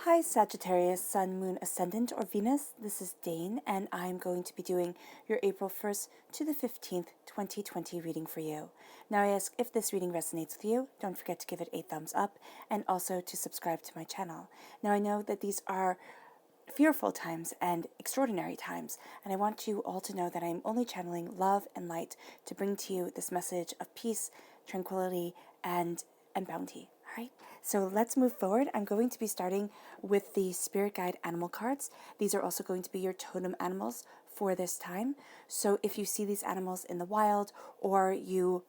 Hi Sagittarius, Sun, Moon, Ascendant, or Venus. This is Dane, and I'm going to be doing your April 1st to the 15th, 2020 reading for you. Now I ask if this reading resonates with you, don't forget to give it a thumbs up, and also to subscribe to my channel. Now I know that these are fearful times and extraordinary times, and I want you all to know that I'm only channeling love and light to bring to you this message of peace, tranquility, and bounty. All right, so let's move forward. I'm going to be starting with the Spirit Guide Animal cards. These are also going to be your totem animals for this time. So if you see these animals in the wild, or you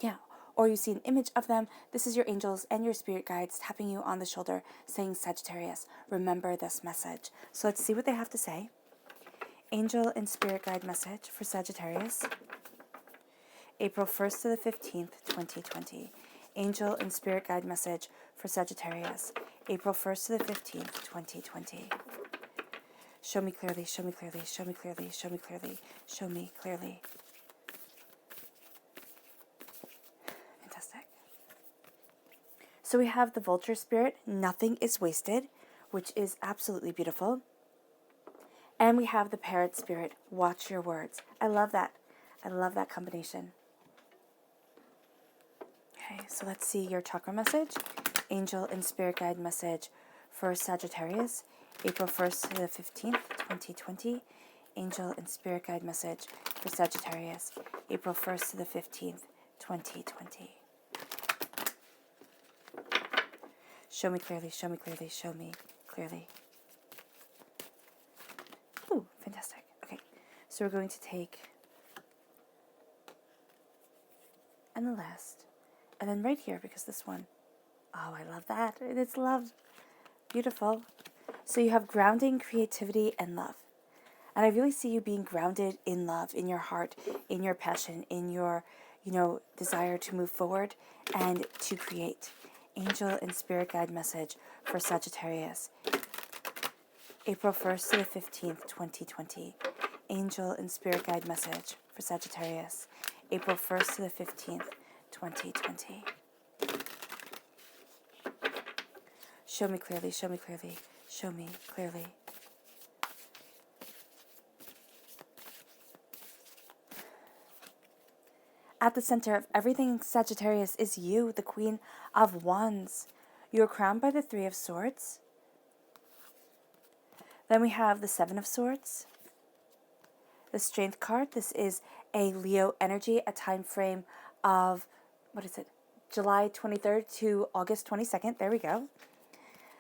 see an image of them, this is your angels and your spirit guides tapping you on the shoulder saying, Sagittarius, remember this message. So let's see what they have to say. Angel and spirit guide message for Sagittarius, April 1st to the 15th, 2020. Angel and spirit guide message for Sagittarius, April 1st to the 15th, 2020. Show me clearly, show me clearly, show me clearly, show me clearly, show me clearly. Fantastic. So we have the vulture spirit, nothing is wasted, which is absolutely beautiful. And we have the parrot spirit, watch your words. I love that. I love that combination. Okay, so let's see your chakra message. Angel and spirit guide message for Sagittarius, April 1st to the 15th, 2020. Angel and spirit guide message for Sagittarius, April 1st to the 15th, 2020. Show me clearly, show me clearly, show me clearly. Ooh, fantastic. Okay, so we're going to take, and the last, and then right here, because this one, oh, I love that. It's love. Beautiful. So you have grounding, creativity, and love. And I really see you being grounded in love, in your heart, in your passion, in your, desire to move forward and to create. Angel and spirit guide message for Sagittarius, April 1st to the 15th, 2020. Angel and spirit guide message for Sagittarius, April 1st to the 15th, 2020. Show me clearly, show me clearly, show me clearly. At the center of everything, Sagittarius, is you, the Queen of Wands. You are crowned by the Three of Swords. Then we have the Seven of Swords. The Strength card. This is a Leo energy, a time frame of, July 23rd to August 22nd. There we go.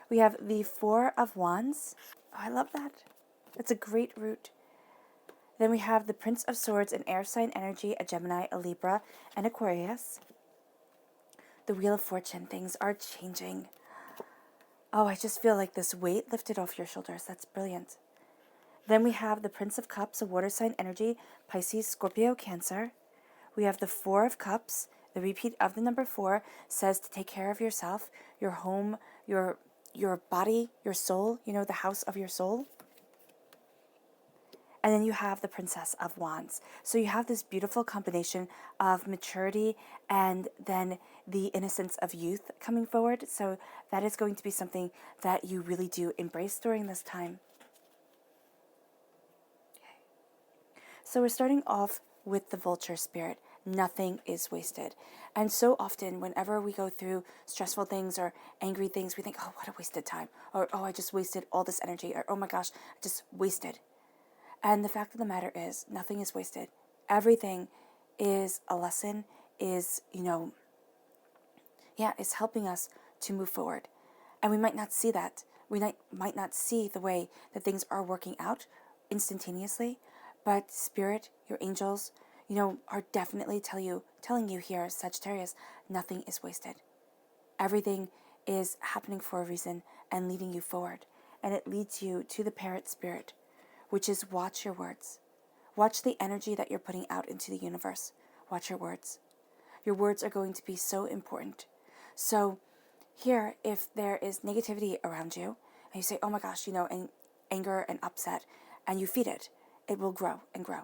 We have the Four of Wands. Oh, I love that. That's a great root. Then we have the Prince of Swords, an air sign energy, a Gemini, a Libra, and Aquarius. The Wheel of Fortune. Things are changing. Oh, I just feel like this weight lifted off your shoulders. That's brilliant. Then we have the Prince of Cups, a water sign energy, Pisces, Scorpio, Cancer. We have the Four of Cups. The repeat of the number 4 says to take care of yourself, your home, your body, your soul, the house of your soul. And then you have the Princess of Wands. So you have this beautiful combination of maturity and then the innocence of youth coming forward. So that is going to be something that you really do embrace during this time. Okay. So we're starting off with the vulture spirit. Nothing is wasted. And so often, whenever we go through stressful things or angry things, we think, oh, what a wasted time. Or, oh, I just wasted all this energy. Or, oh my gosh, I just wasted. And the fact of the matter is, nothing is wasted. Everything is a lesson, is helping us to move forward. And we might not see that. We might not see the way that things are working out instantaneously, but Spirit, your angels, are definitely telling you here, Sagittarius, nothing is wasted. Everything is happening for a reason and leading you forward. And it leads you to the parrot spirit, which is watch your words. Watch the energy that you're putting out into the universe. Watch your words. Your words are going to be so important. So here, if there is negativity around you, and you say, oh my gosh, and anger and upset, and you feed it, it will grow and grow.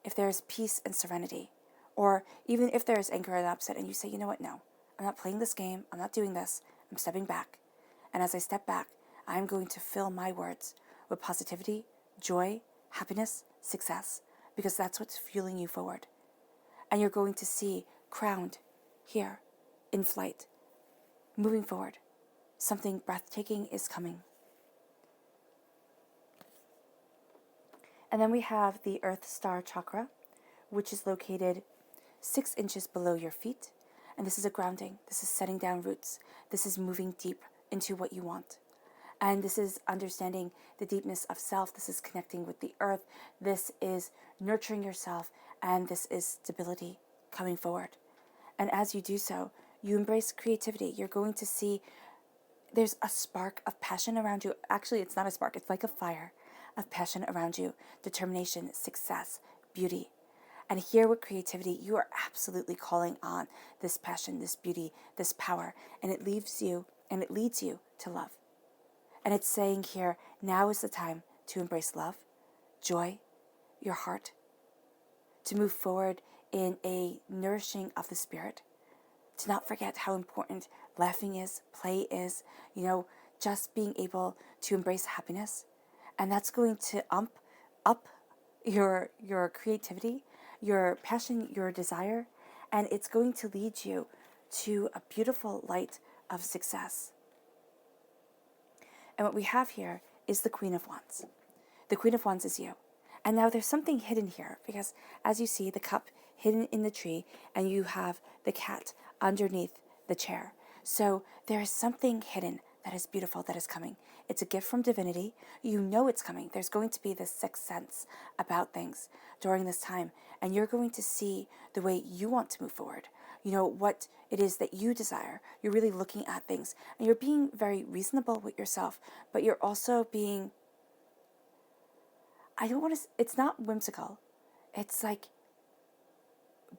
If there is peace and serenity, or even if there is anger and upset, and you say, you know what, no, I'm not playing this game, I'm not doing this, I'm stepping back. And as I step back, I'm going to fill my words with positivity, joy, happiness, success, because that's what's fueling you forward. And you're going to see crowned here, in flight, moving forward. Something breathtaking is coming. And then we have the Earth Star Chakra, which is located 6 inches below your feet. And this is a grounding. This is setting down roots. This is moving deep into what you want. And this is understanding the deepness of self. This is connecting with the earth. This is nurturing yourself. And this is stability coming forward. And as you do so, you embrace creativity. You're going to see there's a spark of passion around you. Actually, it's not a spark. It's like a fire of passion around you. Determination, success, beauty. And here with creativity, you are absolutely calling on this passion, this beauty, this power. And it leads you to love. And it's saying here, now is the time to embrace love, joy, your heart, to move forward in a nourishing of the spirit, to not forget how important laughing is, play is, just being able to embrace happiness. And that's going to up your creativity, your passion, your desire, and it's going to lead you to a beautiful light of success. And what we have here is the Queen of Wands. The Queen of Wands is you. And now there's something hidden here, because as you see the cup hidden in the tree, and you have the cat underneath the chair. So there is something hidden that is beautiful that is coming. It's a gift from divinity. You know it's coming. There's going to be this sixth sense about things during this time, and you're going to see the way you want to move forward. What it is that you desire. You're really looking at things, and you're being very reasonable with yourself, but you're also being, it's not whimsical. It's like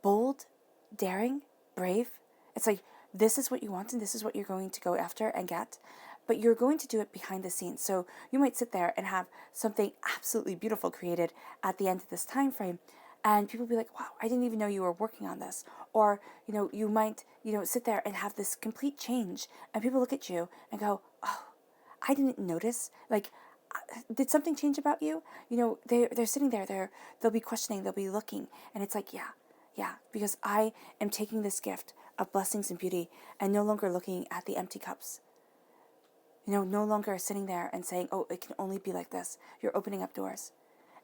bold, daring, brave. It's like, this is what you want and this is what you're going to go after and get, but you're going to do it behind the scenes. So you might sit there and have something absolutely beautiful created at the end of this time frame, and people will be like, wow, I didn't even know you were working on this. Or, you might, sit there and have this complete change, and people look at you and go, oh, I didn't notice. Like, did something change about you? They're sitting there, they'll be questioning, they'll be looking, and it's like, yeah, because I am taking this gift of blessings and beauty and no longer looking at the empty cups. No longer sitting there and saying, oh, it can only be like this. You're opening up doors.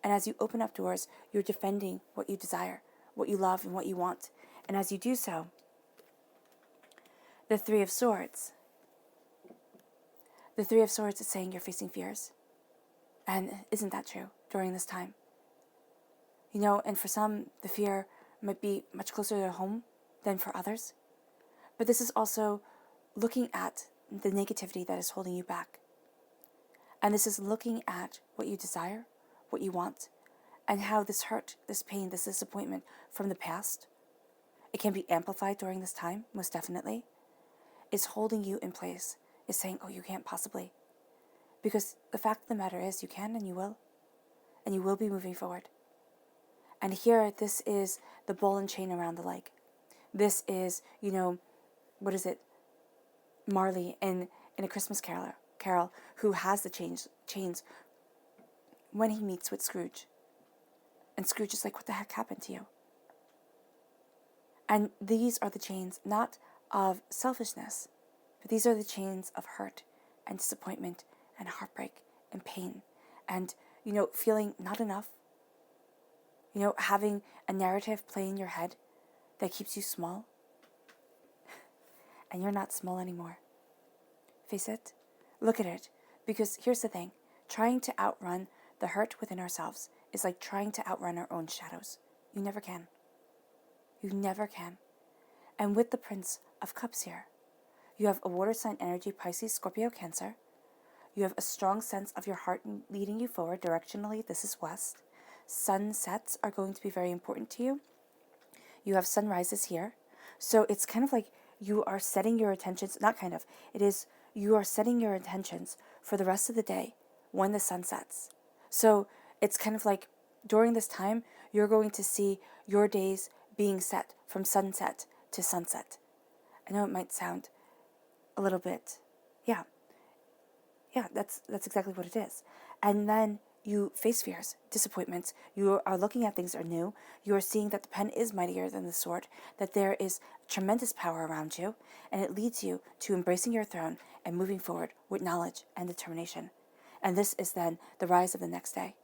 And as you open up doors, you're defending what you desire, what you love, and what you want. And as you do so, the Three of Swords. The Three of Swords is saying you're facing fears. And isn't that true during this time? And for some, the fear might be much closer to home than for others. But this is also looking at the negativity that is holding you back. And this is looking at what you desire, what you want, and how this hurt, this pain, this disappointment from the past, it can be amplified during this time, most definitely, is holding you in place, is saying, oh, you can't possibly. Because the fact of the matter is, you can and you will be moving forward. And here, this is the ball and chain around the leg. This is, what is it? Marley in A Christmas Carol, who has the chains when he meets with Scrooge. And Scrooge is like, what the heck happened to you? And these are the chains, not of selfishness, but these are the chains of hurt and disappointment and heartbreak and pain and, feeling not enough. Having a narrative play in your head that keeps you small. And you're not small anymore. Face it. Look at it. Because here's the thing. Trying to outrun the hurt within ourselves is like trying to outrun our own shadows. You never can. You never can. And with the Prince of Cups here, you have a water sign energy, Pisces, Scorpio, Cancer. You have a strong sense of your heart leading you forward directionally. This is west. Sunsets are going to be very important to you. You have sunrises here. So it's kind of like you are setting your intentions, you are setting your intentions for the rest of the day when the sun sets. So it's kind of like during this time, you're going to see your days being set from sunset to sunset. I know it might sound a little bit, Yeah, that's exactly what it is. And then you face fears, disappointments. You are looking at things that are new. You are seeing that the pen is mightier than the sword, that there is tremendous power around you, and it leads you to embracing your throne and moving forward with knowledge and determination. And this is then the rise of the next day.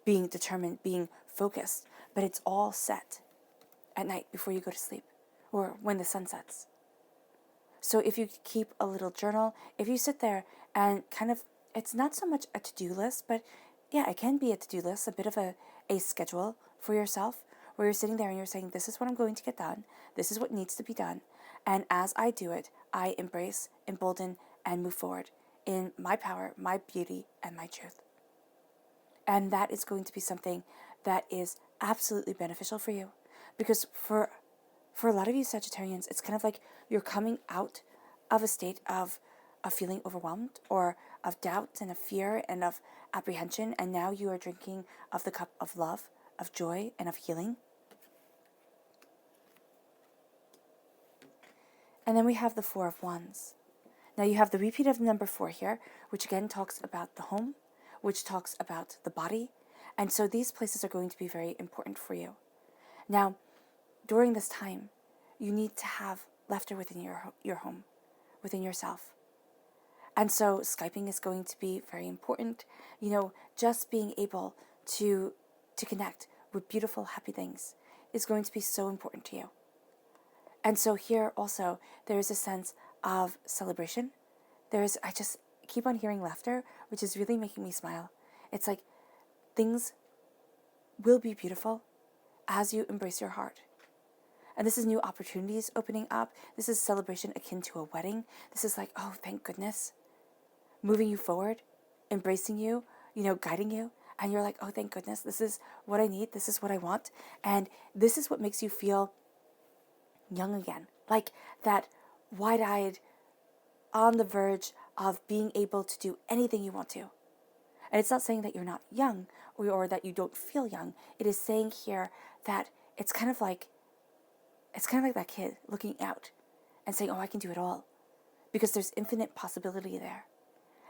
Being determined, being focused, but it's all set at night before you go to sleep or when the sun sets. So if you keep a little journal, if you sit there and kind of, it's not so much a to-do list, but yeah, it can be a to-do list, a bit of a schedule for yourself where you're sitting there and you're saying, this is what I'm going to get done. This is what needs to be done. And as I do it, I embrace, embolden, and move forward in my power, my beauty, and my truth. And that is going to be something that is absolutely beneficial for you. Because for a lot of you Sagittarians, it's kind of like you're coming out of a state of feeling overwhelmed or of doubt and of fear and of apprehension. And now you are drinking of the cup of love, of joy, and of healing. And then we have the Four of Wands. Now you have the repeat of the number 4 here, which again talks about the home, which talks about the body. And so these places are going to be very important for you. Now, during this time, you need to have laughter within your home, within yourself. And so Skyping is going to be very important. You know, just being able to connect with beautiful, happy things is going to be so important to you. And so here also, there is a sense of celebration. I just keep on hearing laughter, which is really making me smile. It's like things will be beautiful as you embrace your heart. And this is new opportunities opening up. This is celebration akin to a wedding. This is like, oh, thank goodness. Moving you forward, embracing you, guiding you. And you're like, oh, thank goodness. This is what I need. This is what I want. And this is what makes you feel young again. Like that wide-eyed, on the verge of being able to do anything you want to. And it's not saying that you're not young or that you don't feel young. It is saying here that it's kind of like that kid looking out and saying, oh, I can do it all. Because there's infinite possibility there.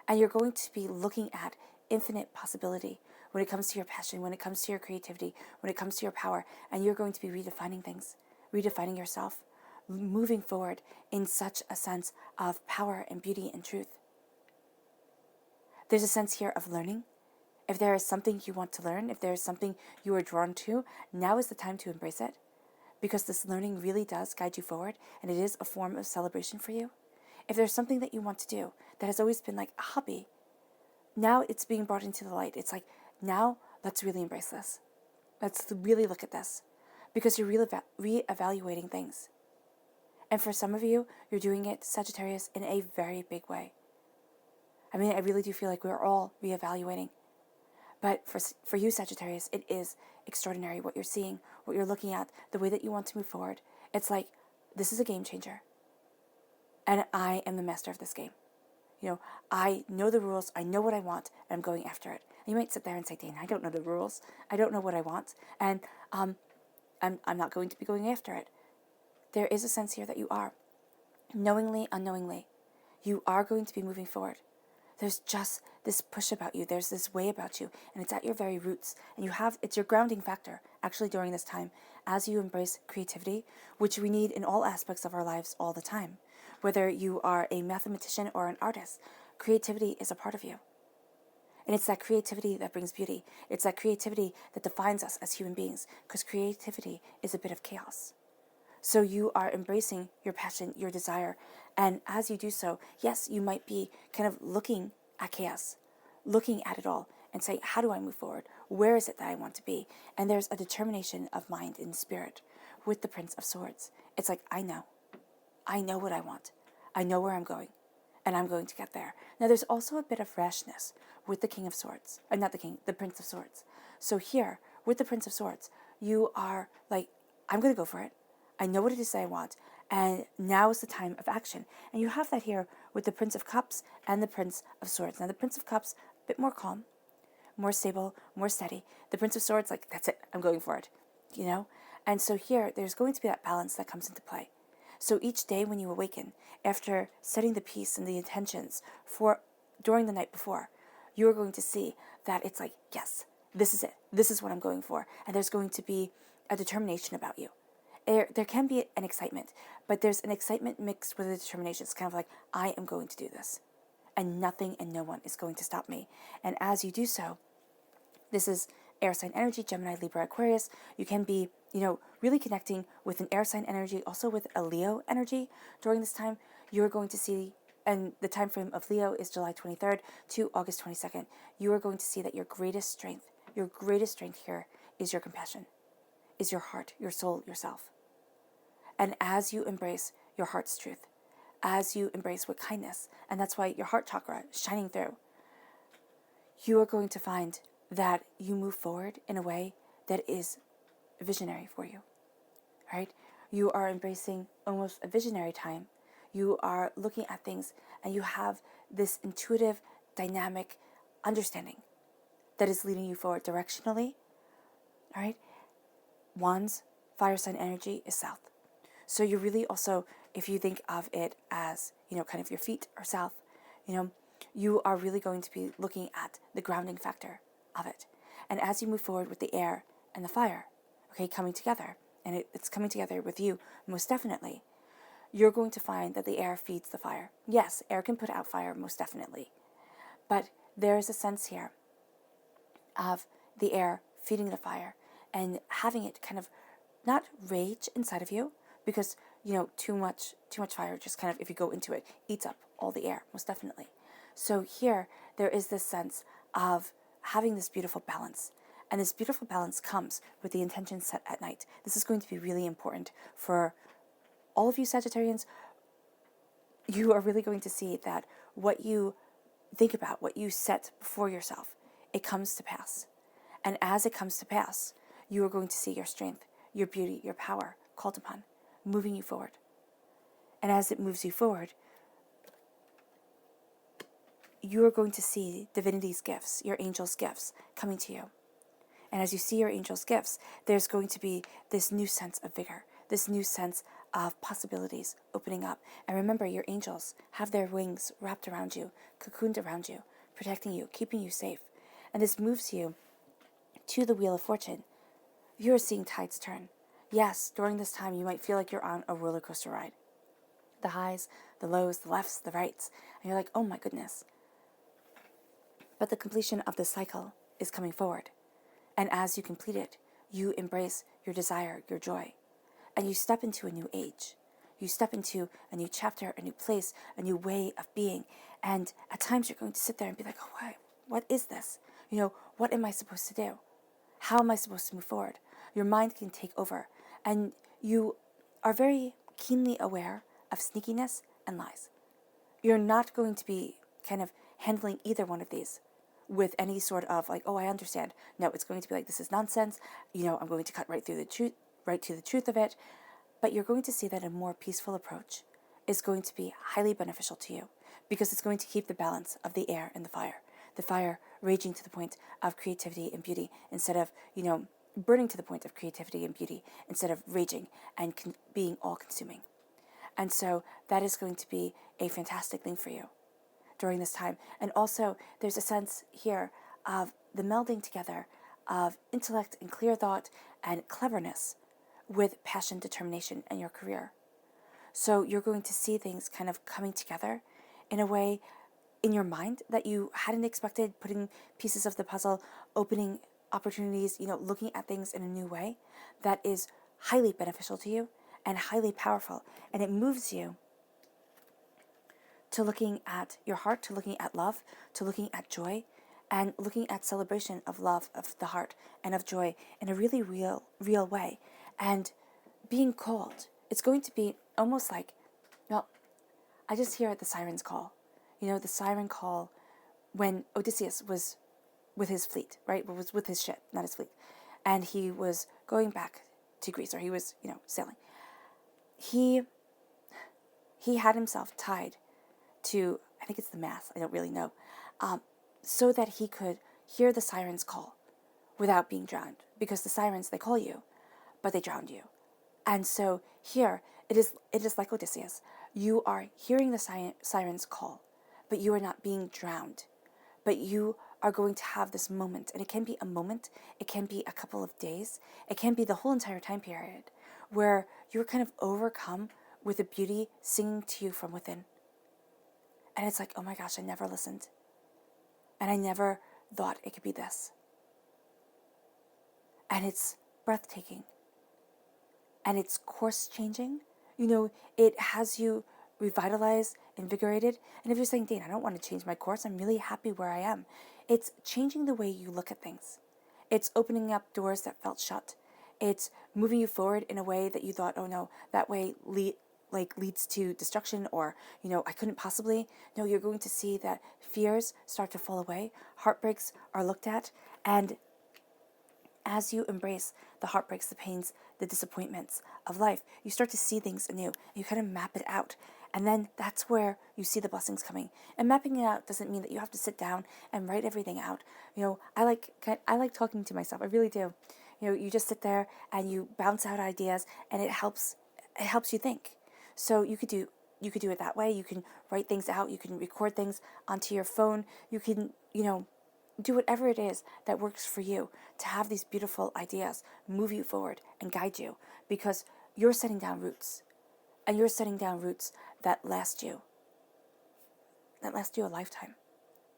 And you're going to be looking at infinite possibility when it comes to your passion, when it comes to your creativity, when it comes to your power. And you're going to be redefining things, redefining yourself, moving forward in such a sense of power and beauty and truth. There's a sense here of learning. If there is something you want to learn, if there is something you are drawn to, now is the time to embrace it. Because this learning really does guide you forward, and it is a form of celebration for you. If there's something that you want to do that has always been like a hobby, now it's being brought into the light. It's like, now let's really embrace this. Let's really look at this. Because you're re-evaluating things. And for some of you, you're doing it, Sagittarius, in a very big way. I mean, I really do feel like we're all reevaluating. But for you, Sagittarius, it is extraordinary what you're seeing, what you're looking at, the way that you want to move forward. It's this is a game changer. And I am the master of this game. I know the rules, I know what I want, and I'm going after it. And you might sit there and say, Dana, I don't know the rules. I don't know what I want. And I'm not going to be going after it. There is a sense here that you are. Knowingly, unknowingly, you are going to be moving forward. There's just this push about you. There's this way about you. And it's at your very roots. And it's your grounding factor, actually, during this time, as you embrace creativity, which we need in all aspects of our lives all the time. Whether you are a mathematician or an artist, creativity is a part of you. And it's that creativity that brings beauty. It's that creativity that defines us as human beings, because creativity is a bit of chaos. So you are embracing your passion, your desire. And as you do so, yes, you might be kind of looking at chaos, looking at it all and saying, how do I move forward? Where is it that I want to be? And there's a determination of mind and spirit with the Prince of Swords. It's like, I know what I want. I know where I'm going, and I'm going to get there. Now, there's also a bit of rashness with the King of Swords. The Prince of Swords. So here, with the Prince of Swords, you are like, I'm going to go for it. I know what it is that I want, and now is the time of action. And you have that here with the Prince of Cups and the Prince of Swords. Now, the Prince of Cups, a bit more calm, more stable, more steady. The Prince of Swords, that's it, I'm going for it, And so here, there's going to be that balance that comes into play. So each day when you awaken, after setting the peace and the intentions for during the night before, you're going to see that it's like, yes, this is it. This is what I'm going for. And there's going to be a determination about you. There can be an excitement, but there's an excitement mixed with a determination. It's kind of like, I am going to do this. And nothing and no one is going to stop me. And as you do so, this is air sign energy, Gemini, Libra, Aquarius. You can be, really connecting with an air sign energy, also with a Leo energy. During this time, you're going to see, and the time frame of Leo is July 23rd to August 22nd. You are going to see that your greatest strength here is your compassion, is your heart, your soul, yourself. And as you embrace your heart's truth, as you embrace with kindness, and that's why your heart chakra is shining through, you are going to find that you move forward in a way that is visionary for you, right? You are embracing almost a visionary time. You are looking at things and you have this intuitive, dynamic understanding that is leading you forward directionally, all right? Wands, fire sign energy is south. So you really also, if you think of it as, kind of your feet are south, you are really going to be looking at the grounding factor of it. And as you move forward with the air and the fire, okay, coming together, and it's coming together with you most definitely, you're going to find that the air feeds the fire. Yes, air can put out fire most definitely, but there is a sense here of the air feeding the fire and having it kind of not rage inside of you, because too much fire just kind of, if you go into it, eats up all the air most definitely. So here there is this sense of having this beautiful balance, and this beautiful balance comes with the intention set at night. This is going to be really important for all of you Sagittarians. You are really going to see that what you think about, what you set before yourself, it comes to pass. And as it comes to pass, you are going to see your strength, your beauty, your power called upon, moving you forward. And as it moves you forward, you are going to see divinity's gifts, your angels' gifts coming to you. And as you see your angels' gifts, there's going to be this new sense of vigor, this new sense of possibilities opening up. And remember, your angels have their wings wrapped around you, cocooned around you, protecting you, keeping you safe. And this moves you to the Wheel of Fortune. You're seeing tides turn. Yes, during this time, you might feel like you're on a roller coaster ride. The highs, the lows, the lefts, the rights. And you're like, oh my goodness. But the completion of this cycle is coming forward. And as you complete it, you embrace your desire, your joy. And you step into a new age. You step into a new chapter, a new place, a new way of being. And at times you're going to sit there and be like, oh, what is this? What am I supposed to do? How am I supposed to move forward? Your mind can take over. And you are very keenly aware of sneakiness and lies. You're not going to be kind of handling either one of these with any sort of like, oh, I understand. No, it's going to be like, this is nonsense. I'm going to cut right through the truth, right to the truth of it. But you're going to see that a more peaceful approach is going to be highly beneficial to you, because it's going to keep the balance of the air and the fire raging to the point of creativity and beauty instead of, burning to the point of creativity and beauty instead of raging and being all-consuming. And so that is going to be a fantastic thing for you during this time. And also, there's a sense here of the melding together of intellect and clear thought and cleverness with passion, determination, and your career. So you're going to see things kind of coming together in a way in your mind that you hadn't expected, putting pieces of the puzzle, opening opportunities, looking at things in a new way that is highly beneficial to you and highly powerful. And it moves you to looking at your heart, to looking at love, to looking at joy, and looking at celebration of love, of the heart, and of joy in a really real way. And being called, it's going to be almost like, I just hear the siren's call. The siren call when Odysseus was with his fleet, right? Was with his ship, not his fleet. And he was going back to Greece, or he was, sailing. He had himself tied to, I think it's the mast, I don't really know, so that he could hear the siren's call without being drowned. Because the sirens, they call you, but they drowned you. And so here, it is like Odysseus. You are hearing the siren's call, but you are not being drowned. But you are going to have this moment, and it can be a moment, it can be a couple of days, it can be the whole entire time period, where you're kind of overcome with a beauty singing to you from within. And it's like, oh my gosh, I never listened. And I never thought it could be this. And it's breathtaking. And it's course changing. It has you revitalized, invigorated. And if you're saying, Dane, I don't want to change my course, I'm really happy where I am. It's changing the way you look at things. It's opening up doors that felt shut. It's moving you forward in a way that you thought, oh no, that way leads to destruction, or, I couldn't possibly. No, you're going to see that fears start to fall away. Heartbreaks are looked at. And as you embrace the heartbreaks, the pains, the disappointments of life, you start to see things anew. You kind of map it out. And then that's where you see the blessings coming. And mapping it out doesn't mean that you have to sit down and write everything out. I like talking to myself. I really do. You just sit there and you bounce out ideas, and it helps you think. So you could do it that way. You can write things out. You can record things onto your phone. You can, do whatever it is that works for you to have these beautiful ideas move you forward and guide you, because you're setting down roots, and you're setting down roots that last you a lifetime.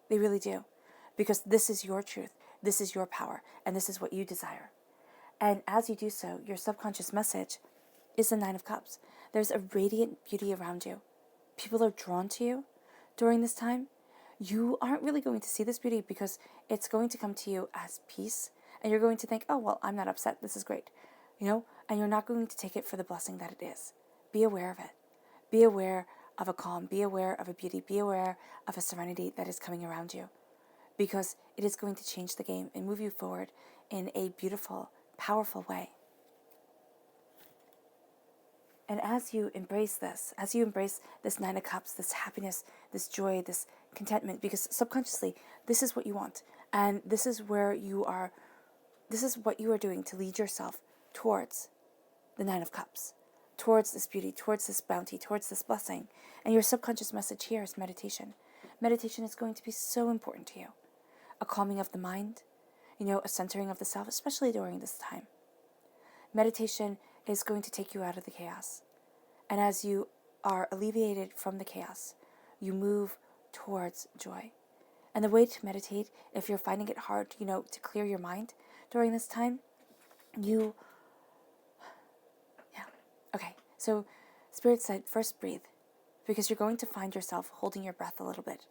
They really do, because this is your truth, this is your power, and this is what you desire. And as you do so, your subconscious message is the Nine of Cups. There's a radiant beauty around you. People are drawn to you during this time. You aren't really going to see this beauty because it's going to come to you as peace, and you're going to think, oh, well, I'm not upset, this is great, and you're not going to take it for the blessing that it is. Be aware of it. Be aware of a calm, be aware of a beauty, be aware of a serenity that is coming around you, because it is going to change the game and move you forward in a beautiful, powerful way. And as you embrace this Nine of Cups, this happiness, this joy, this contentment, because subconsciously, this is what you want. And this is what you are doing to lead yourself towards the Nine of Cups, towards this beauty, towards this bounty, towards this blessing. And your subconscious message here is meditation. Meditation is going to be so important to you. A calming of the mind, a centering of the self, especially during this time. Meditation is going to take you out of the chaos. And as you are alleviated from the chaos, you move towards joy. And the way to meditate, if you're finding it hard, to clear your mind during this time, so Spirit said, first breathe, because you're going to find yourself holding your breath a little bit,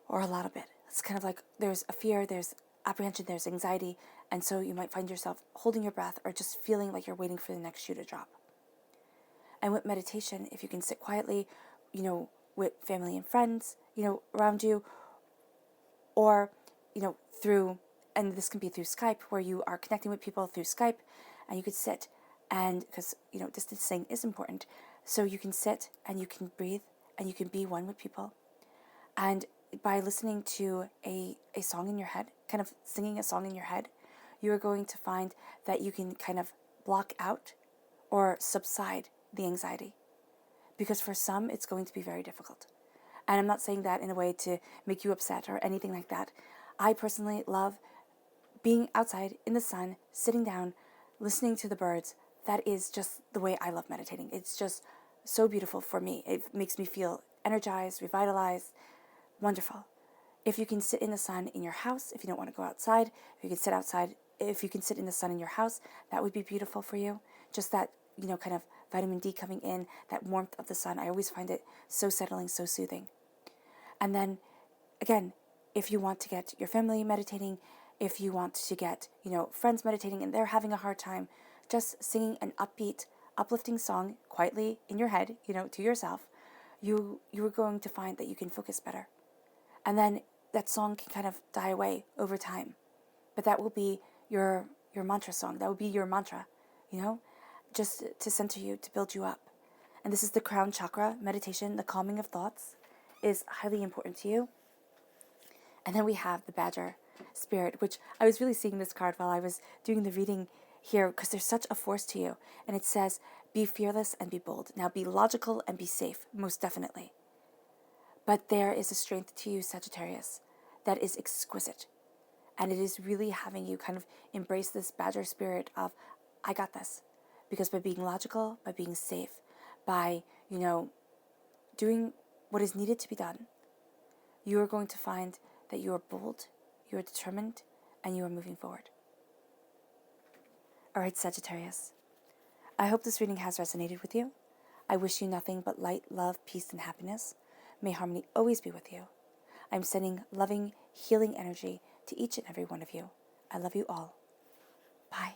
or a lot of it. It's kind of like there's a fear, there's apprehension, there's anxiety, and so you might find yourself holding your breath or just feeling like you're waiting for the next shoe to drop. And with meditation, if you can sit quietly, with family and friends, around you, or, through, and this can be through Skype, where you are connecting with people through Skype, and you could sit, and because, distancing is important, so you can sit and you can breathe and you can be one with people. And by listening to a song in your head, kind of singing a song in your head, you are going to find that you can kind of block out or subside the anxiety. Because for some, it's going to be very difficult. And I'm not saying that in a way to make you upset or anything like that. I personally love being outside in the sun, sitting down, listening to the birds. That is just the way I love meditating. It's just so beautiful for me. It makes me feel energized, revitalized, wonderful. If you can sit in the sun in your house, if you don't want to go outside, if you can sit outside, if you can sit in the sun in your house, that would be beautiful for you. Just that, kind of vitamin D coming in, that warmth of the sun. I always find it so settling, so soothing. And then, again, if you want to get your family meditating, if you want to get, friends meditating and they're having a hard time, just singing an upbeat, uplifting song quietly in your head, to yourself, you are going to find that you can focus better. And then that song can kind of die away over time. But that will be your mantra song. That will be your mantra, just to center you, to build you up. And this is the crown chakra meditation. The calming of thoughts is highly important to you. And then we have the Badger Spirit, which I was really seeing this card while I was doing the reading here, because there's such a force to you. And it says, Be fearless and be bold. Now be logical and be safe, most definitely. But there is a strength to you, Sagittarius, that is exquisite. And it is really having you kind of embrace this badger spirit of, I got this. Because by being logical, by being safe, by, doing what is needed to be done, you are going to find that you are bold, you are determined, and you are moving forward. All right, Sagittarius. I hope this reading has resonated with you. I wish you nothing but light, love, peace, and happiness. May harmony always be with you. I'm sending loving, healing energy to each and every one of you. I love you all. Bye.